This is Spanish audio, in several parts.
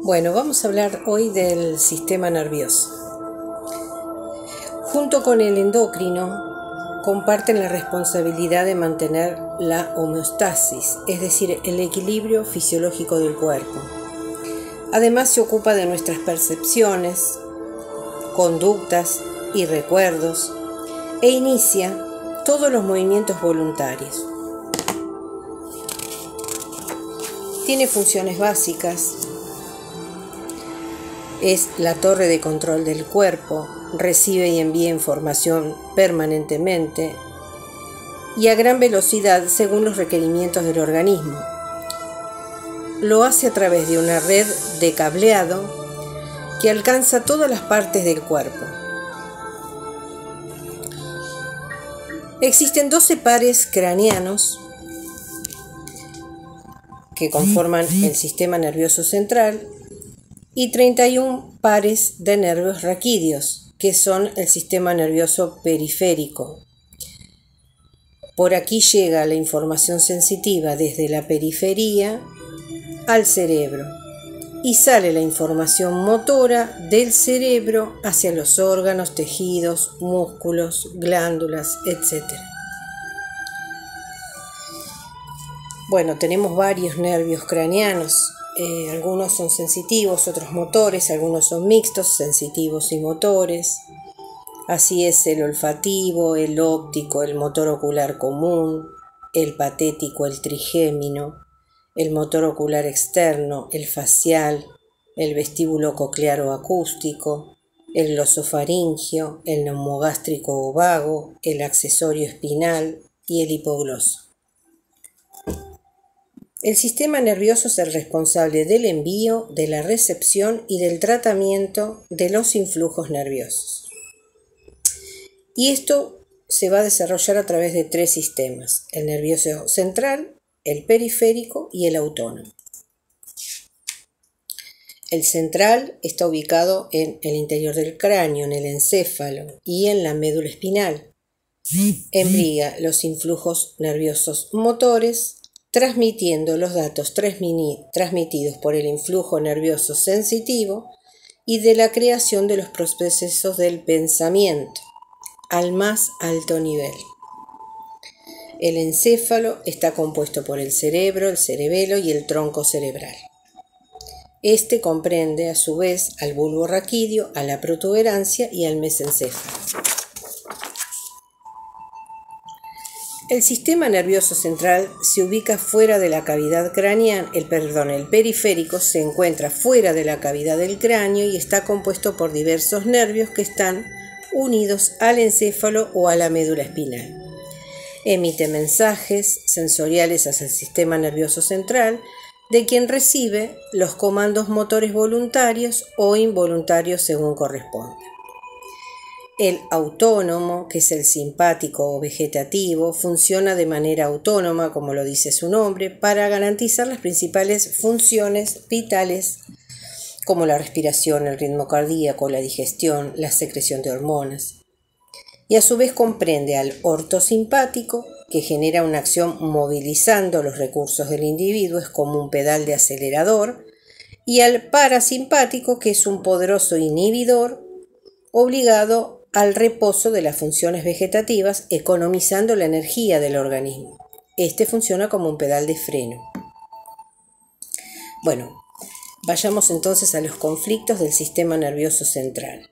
Bueno, vamos a hablar hoy del sistema nervioso. Junto con el endocrino, comparten la responsabilidad de mantener la homeostasis, es decir, el equilibrio fisiológico del cuerpo. Además, se ocupa de nuestras percepciones, conductas y recuerdos e inicia todos los movimientos voluntarios. Tiene funciones básicas. Es la torre de control del cuerpo, recibe y envía información permanentemente y a gran velocidad según los requerimientos del organismo. Lo hace a través de una red de cableado que alcanza todas las partes del cuerpo. Existen 12 pares craneanos que conforman el sistema nervioso central y 31 pares de nervios raquídeos, que son el sistema nervioso periférico. Por aquí llega la información sensitiva desde la periferia al cerebro y sale la información motora del cerebro hacia los órganos, tejidos, músculos, glándulas, etc. Bueno, tenemos varios nervios craneanos. Algunos son sensitivos, otros motores, algunos son mixtos, sensitivos y motores. Así es el olfativo, el óptico, el motor ocular común, el patético, el trigémino, el motor ocular externo, el facial, el vestíbulo coclear o acústico, el glosofaringio, el neumogástrico o vago, el accesorio espinal y el hipogloso. El sistema nervioso es el responsable del envío, de la recepción y del tratamiento de los influjos nerviosos. Y esto se va a desarrollar a través de 3 sistemas: el nervioso central, el periférico y el autónomo. El central está ubicado en el interior del cráneo, en el encéfalo y en la médula espinal. Envía los influjos nerviosos motores, transmitiendo los datos transmitidos por el influjo nervioso sensitivo y de la creación de los procesos del pensamiento al más alto nivel. El encéfalo está compuesto por el cerebro, el cerebelo y el tronco cerebral. Este comprende a su vez al bulbo raquídeo, a la protuberancia y al mesencéfalo. El sistema nervioso central se ubica fuera de la cavidad craneana, el periférico se encuentra fuera de la cavidad del cráneo y está compuesto por diversos nervios que están unidos al encéfalo o a la médula espinal. Emite mensajes sensoriales hacia el sistema nervioso central, de quien recibe los comandos motores voluntarios o involuntarios según corresponda. El autónomo, que es el simpático o vegetativo, funciona de manera autónoma, como lo dice su nombre, para garantizar las principales funciones vitales como la respiración, el ritmo cardíaco, la digestión, la secreción de hormonas. Y a su vez comprende al ortosimpático, que genera una acción movilizando los recursos del individuo, es como un pedal de acelerador, y al parasimpático, que es un poderoso inhibidor obligado al reposo de las funciones vegetativas, economizando la energía del organismo. Este funciona como un pedal de freno. Bueno, vayamos entonces a los conflictos del sistema nervioso central.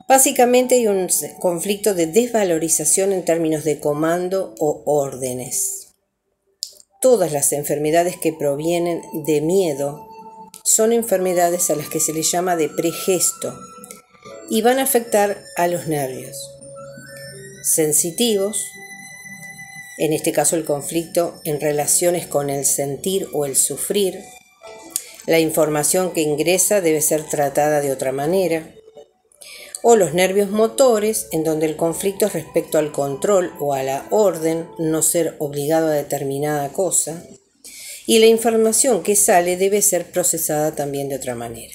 Básicamente hay un conflicto de desvalorización en términos de comando o órdenes. Todas las enfermedades que provienen de miedo son enfermedades a las que se les llama de pregesto y van a afectar a los nervios sensitivos, en este caso el conflicto en relaciones con el sentir o el sufrir. La información que ingresa debe ser tratada de otra manera. O los nervios motores, en donde el conflicto es respecto al control o a la orden, no ser obligado a determinada cosa. Y la información que sale debe ser procesada también de otra manera.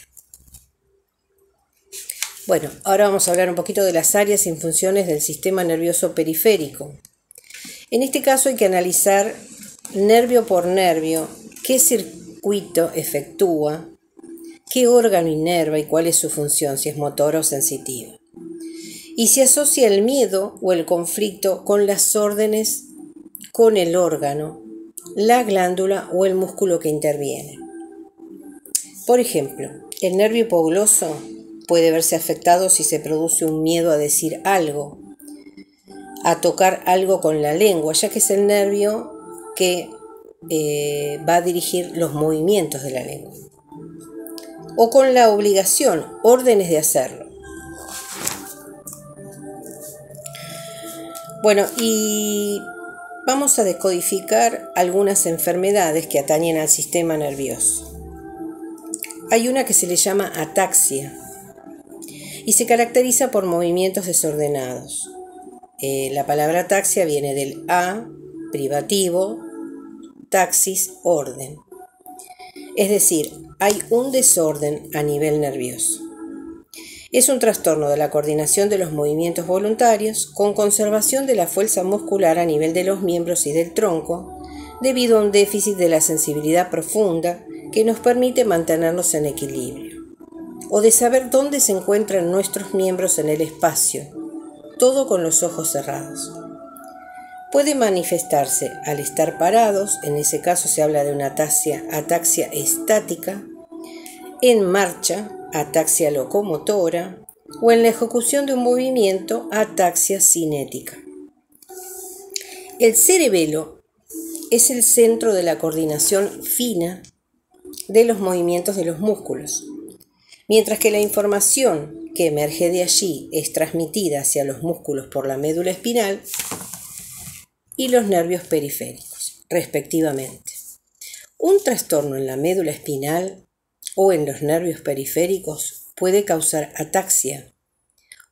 Bueno, ahora vamos a hablar un poquito de las áreas y funciones del sistema nervioso periférico. En este caso hay que analizar nervio por nervio qué circuito efectúa, qué órgano inerva y cuál es su función, si es motora o sensitiva. Y se asocia el miedo o el conflicto con las órdenes, con el órgano, la glándula o el músculo que interviene. Por ejemplo, el nervio hipogloso puede verse afectado si se produce un miedo a decir algo, a tocar algo con la lengua, ya que es el nervio que va a dirigir los movimientos de la lengua. O con la obligación, órdenes de hacerlo. Bueno, y vamos a descodificar algunas enfermedades que atañen al sistema nervioso. Hay una que se le llama ataxia y se caracteriza por movimientos desordenados. La palabra ataxia viene del a, privativo, taxis, orden. Es decir, hay un desorden a nivel nervioso. Es un trastorno de la coordinación de los movimientos voluntarios con conservación de la fuerza muscular a nivel de los miembros y del tronco, debido a un déficit de la sensibilidad profunda que nos permite mantenernos en equilibrio, o de saber dónde se encuentran nuestros miembros en el espacio, todo con los ojos cerrados. Puede manifestarse al estar parados, en ese caso se habla de una ataxia estática, en marcha, ataxia locomotora, o en la ejecución de un movimiento, ataxia cinética. El cerebelo es el centro de la coordinación fina de los movimientos de los músculos, mientras que la información que emerge de allí es transmitida hacia los músculos por la médula espinal y los nervios periféricos, respectivamente. Un trastorno en la médula espinal o en los nervios periféricos puede causar ataxia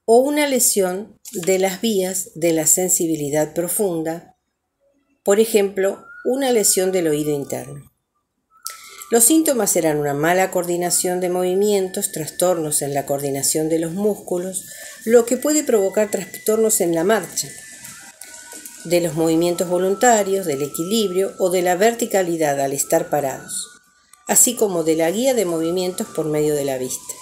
o una lesión de las vías de la sensibilidad profunda, por ejemplo, una lesión del oído interno. Los síntomas serán una mala coordinación de movimientos, trastornos en la coordinación de los músculos, lo que puede provocar trastornos en la marcha, de los movimientos voluntarios, del equilibrio o de la verticalidad al estar parados, así como de la guía de movimientos por medio de la vista.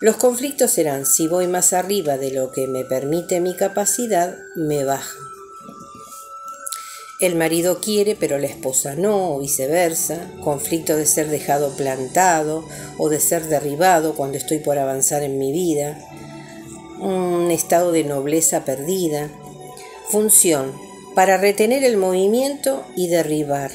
Los conflictos serán: si voy más arriba de lo que me permite mi capacidad, me bajan. El marido quiere pero la esposa no, o viceversa. Conflicto de ser dejado plantado o de ser derribado cuando estoy por avanzar en mi vida. Un estado de nobleza perdida. Función: para retener el movimiento y derribar.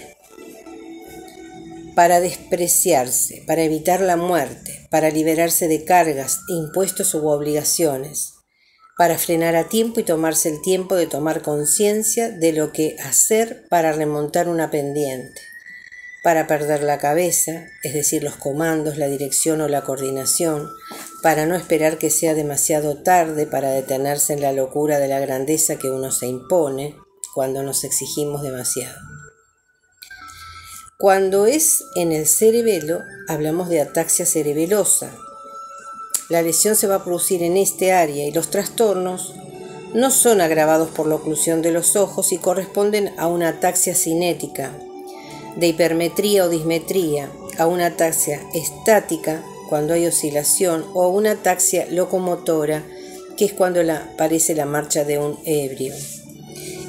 Para despreciarse, para evitar la muerte, para liberarse de cargas, impuestos u obligaciones, para frenar a tiempo y tomarse el tiempo de tomar conciencia de lo que hacer para remontar una pendiente, para perder la cabeza, es decir, los comandos, la dirección o la coordinación, para no esperar que sea demasiado tarde para detenerse en la locura de la grandeza que uno se impone cuando nos exigimos demasiado. Cuando es en el cerebelo, hablamos de ataxia cerebelosa. La lesión se va a producir en este área y los trastornos no son agravados por la oclusión de los ojos y corresponden a una ataxia cinética, de hipermetría o dismetría, a una ataxia estática cuando hay oscilación o a una ataxia locomotora, que es cuando aparece la marcha de un ebrio.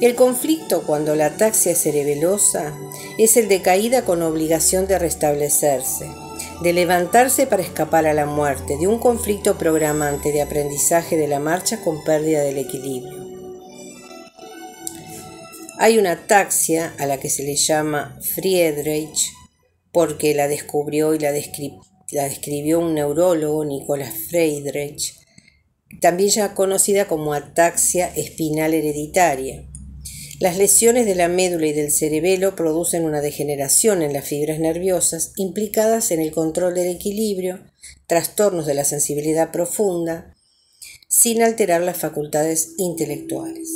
El conflicto cuando la ataxia es cerebelosa es el de caída con obligación de restablecerse, de levantarse para escapar a la muerte, de un conflicto programante de aprendizaje de la marcha con pérdida del equilibrio. Hay una ataxia a la que se le llama Friedreich porque la descubrió y la describió un neurólogo, Nicolas Friedreich, también ya conocida como ataxia espinal hereditaria. Las lesiones de la médula y del cerebelo producen una degeneración en las fibras nerviosas implicadas en el control del equilibrio, trastornos de la sensibilidad profunda, sin alterar las facultades intelectuales.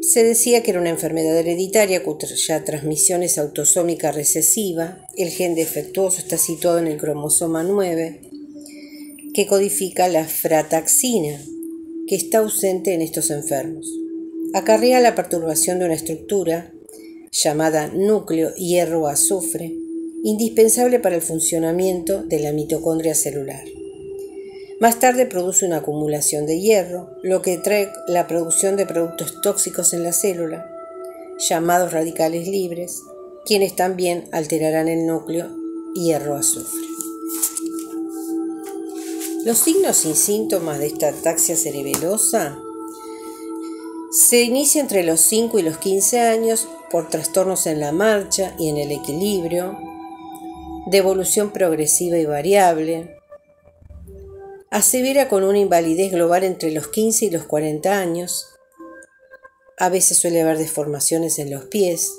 Se decía que era una enfermedad hereditaria cuya transmisión es autosómica recesiva. El gen defectuoso está situado en el cromosoma 9, que codifica la frataxina, que está ausente en estos enfermos. Acarrea la perturbación de una estructura llamada núcleo hierro-azufre, indispensable para el funcionamiento de la mitocondria celular. Más tarde produce una acumulación de hierro, lo que trae la producción de productos tóxicos en la célula, llamados radicales libres, quienes también alterarán el núcleo hierro-azufre. Los signos y síntomas de esta ataxia cerebelosa se inicia entre los 5 y los 15 años por trastornos en la marcha y en el equilibrio, de evolución progresiva y variable. Asevera con una invalidez global entre los 15 y los 40 años. A veces suele haber deformaciones en los pies.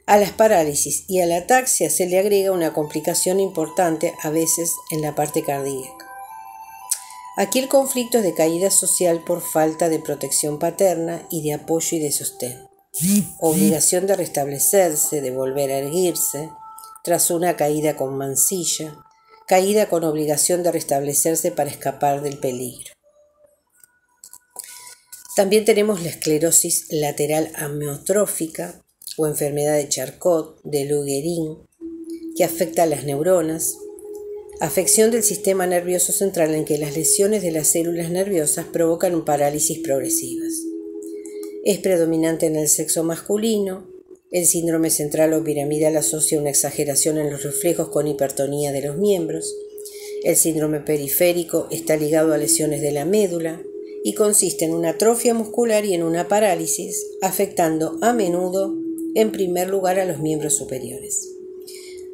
A las parálisis y a la ataxia se le agrega una complicación importante, a veces en la parte cardíaca. Aquí el conflicto es de caída social por falta de protección paterna y de apoyo y de sostén. Obligación de restablecerse, de volver a erguirse, tras una caída con mancilla, caída con obligación de restablecerse para escapar del peligro. También tenemos la esclerosis lateral amiotrófica o enfermedad de Charcot, de Lou Gehrig, que afecta a las neuronas, afección del sistema nervioso central en que las lesiones de las células nerviosas provocan parálisis progresivas. Es predominante en el sexo masculino. El síndrome central o piramidal asocia una exageración en los reflejos con hipertonía de los miembros. El síndrome periférico está ligado a lesiones de la médula y consiste en una atrofia muscular y en una parálisis, afectando a menudo, en primer lugar, a los miembros superiores.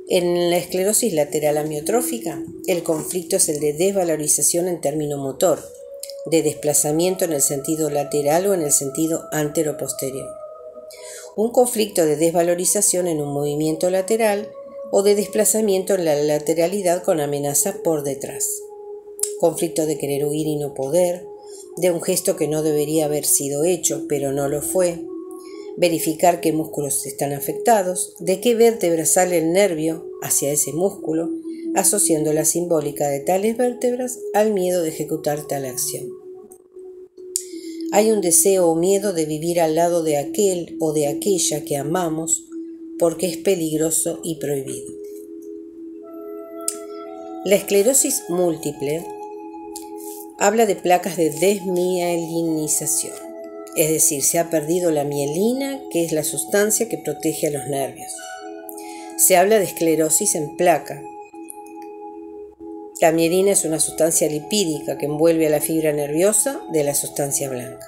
En la esclerosis lateral amiotrófica, el conflicto es el de desvalorización en término motor, de desplazamiento en el sentido lateral o en el sentido antero-posterior. Un conflicto de desvalorización en un movimiento lateral o de desplazamiento en la lateralidad con amenaza por detrás. Conflicto de querer huir y no poder, de un gesto que no debería haber sido hecho, pero no lo fue. Verificar qué músculos están afectados, de qué vértebra sale el nervio hacia ese músculo, asociando la simbólica de tales vértebras al miedo de ejecutar tal acción. Hay un deseo o miedo de vivir al lado de aquel o de aquella que amamos porque es peligroso y prohibido. La esclerosis múltiple habla de placas de desmielinización, es decir, se ha perdido la mielina, que es la sustancia que protege a los nervios. Se habla de esclerosis en placa. La mielina es una sustancia lipídica que envuelve a la fibra nerviosa de la sustancia blanca,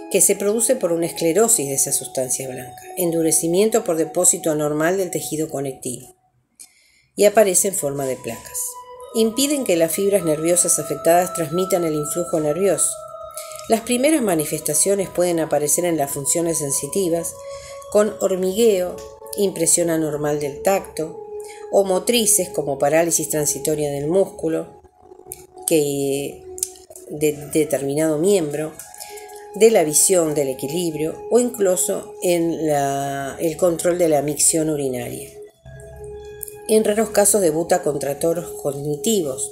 que se produce por una esclerosis de esa sustancia blanca, endurecimiento por depósito anormal del tejido conectivo, y aparece en forma de placas. Impiden que las fibras nerviosas afectadas transmitan el influjo nervioso. Las primeras manifestaciones pueden aparecer en las funciones sensitivas, con hormigueo, impresión anormal del tacto, o motrices como parálisis transitoria del músculo de determinado miembro, de la visión, del equilibrio o incluso en el control de la micción urinaria. En raros casos debuta con trastornos cognitivos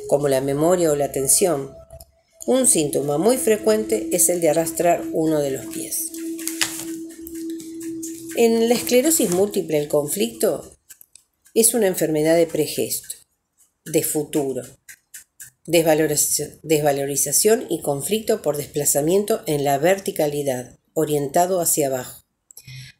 como la memoria o la atención. Un síntoma muy frecuente es el de arrastrar uno de los pies. En la esclerosis múltiple el conflicto es una enfermedad de pregesto, de futuro, desvalorización y conflicto por desplazamiento en la verticalidad, orientado hacia abajo.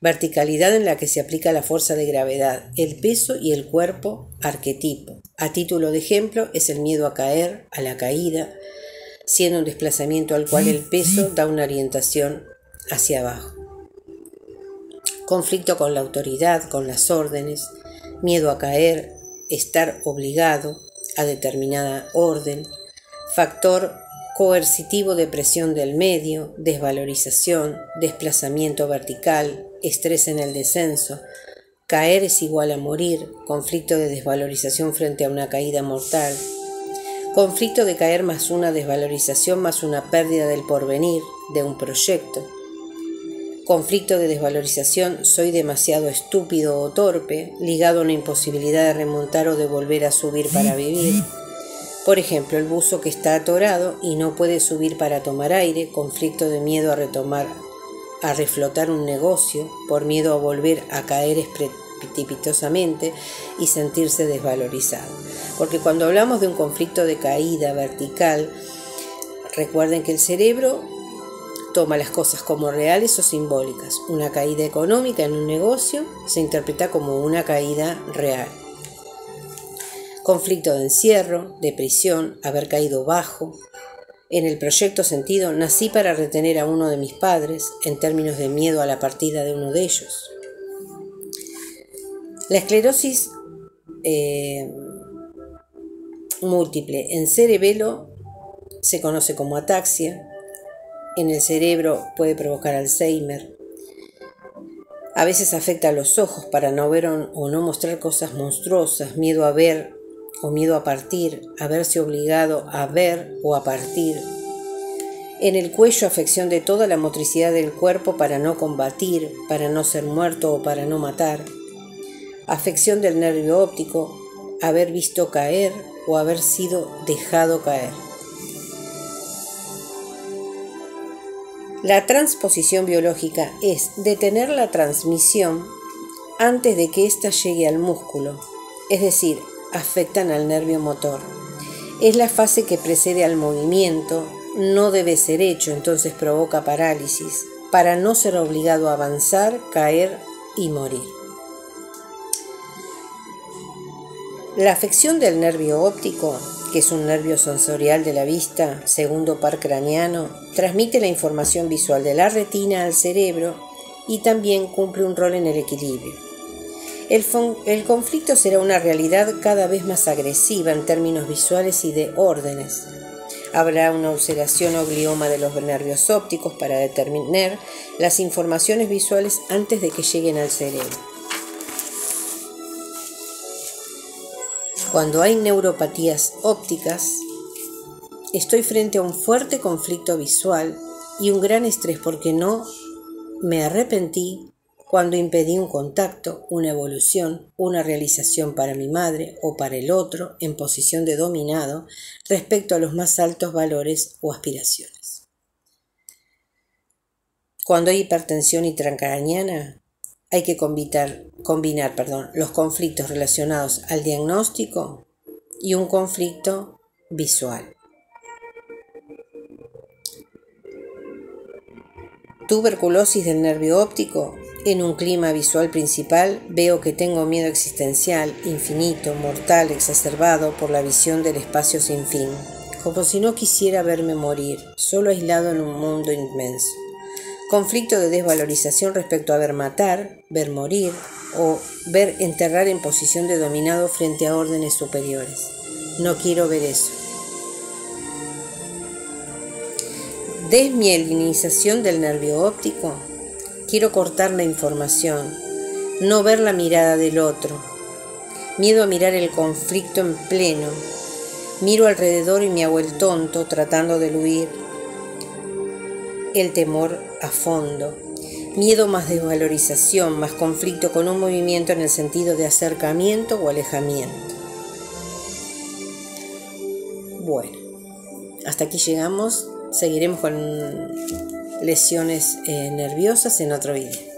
Verticalidad en la que se aplica la fuerza de gravedad, el peso y el cuerpo arquetipo. A título de ejemplo es el miedo a caer, a la caída, siendo un desplazamiento al cual el peso da una orientación hacia abajo. Conflicto con la autoridad, con las órdenes, miedo a caer, estar obligado a determinada orden, factor coercitivo de presión del medio, desvalorización, desplazamiento vertical, estrés en el descenso, caer es igual a morir, conflicto de desvalorización frente a una caída mortal, conflicto de caer más una desvalorización más una pérdida del porvenir, de un proyecto, conflicto de desvalorización, soy demasiado estúpido o torpe, ligado a una imposibilidad de remontar o de volver a subir para vivir. Por ejemplo, el buzo que está atorado y no puede subir para tomar aire, conflicto de miedo a retomar a reflotar un negocio por miedo a volver a caer precipitosamente y sentirse desvalorizado. Porque cuando hablamos de un conflicto de caída vertical, recuerden que el cerebro toma las cosas como reales o simbólicas. Una caída económica en un negocio se interpreta como una caída real. Conflicto de encierro, de prisión, haber caído bajo. En el proyecto sentido, nací para retener a uno de mis padres, en términos de miedo a la partida de uno de ellos. La esclerosis múltiple en cerebelo se conoce como ataxia. En el cerebro puede provocar Alzheimer. A veces afecta a los ojos para no ver o no mostrar cosas monstruosas, miedo a ver o miedo a partir, a verse obligado a ver o a partir. En el cuello, afección de toda la motricidad del cuerpo para no combatir, para no ser muerto o para no matar. Afección del nervio óptico, haber visto caer o haber sido dejado caer. La transposición biológica es detener la transmisión antes de que ésta llegue al músculo, es decir, afectan al nervio motor. Es la fase que precede al movimiento, no debe ser hecho, entonces provoca parálisis, para no ser obligado a avanzar, caer y morir. La afección del nervio óptico, que es un nervio sensorial de la vista, segundo par craneano, transmite la información visual de la retina al cerebro y también cumple un rol en el equilibrio. El conflicto será una realidad cada vez más agresiva en términos visuales y de órdenes. Habrá una ulceración o glioma de los nervios ópticos para determinar las informaciones visuales antes de que lleguen al cerebro. Cuando hay neuropatías ópticas, estoy frente a un fuerte conflicto visual y un gran estrés porque no me arrepentí cuando impedí un contacto, una evolución, una realización para mi madre o para el otro en posición de dominado respecto a los más altos valores o aspiraciones. Cuando hay hipertensión intracraneana, hay que combinar los conflictos relacionados al diagnóstico y un conflicto visual. Tuberculosis del nervio óptico. En un clima visual principal veo que tengo miedo existencial, infinito, mortal, exacerbado por la visión del espacio sin fin, como si no quisiera verme morir, solo aislado en un mundo inmenso. Conflicto de desvalorización respecto a ver matar, ver morir o ver enterrar en posición de dominado frente a órdenes superiores. No quiero ver eso. Desmielinización del nervio óptico. Quiero cortar la información, no ver la mirada del otro. Miedo a mirar el conflicto en pleno. Miro alrededor y me hago el tonto tratando de eludir. El temor a fondo. Miedo más desvalorización, más conflicto con un movimiento en el sentido de acercamiento o alejamiento. Bueno, hasta aquí llegamos. Seguiremos con lesiones nerviosas en otro video.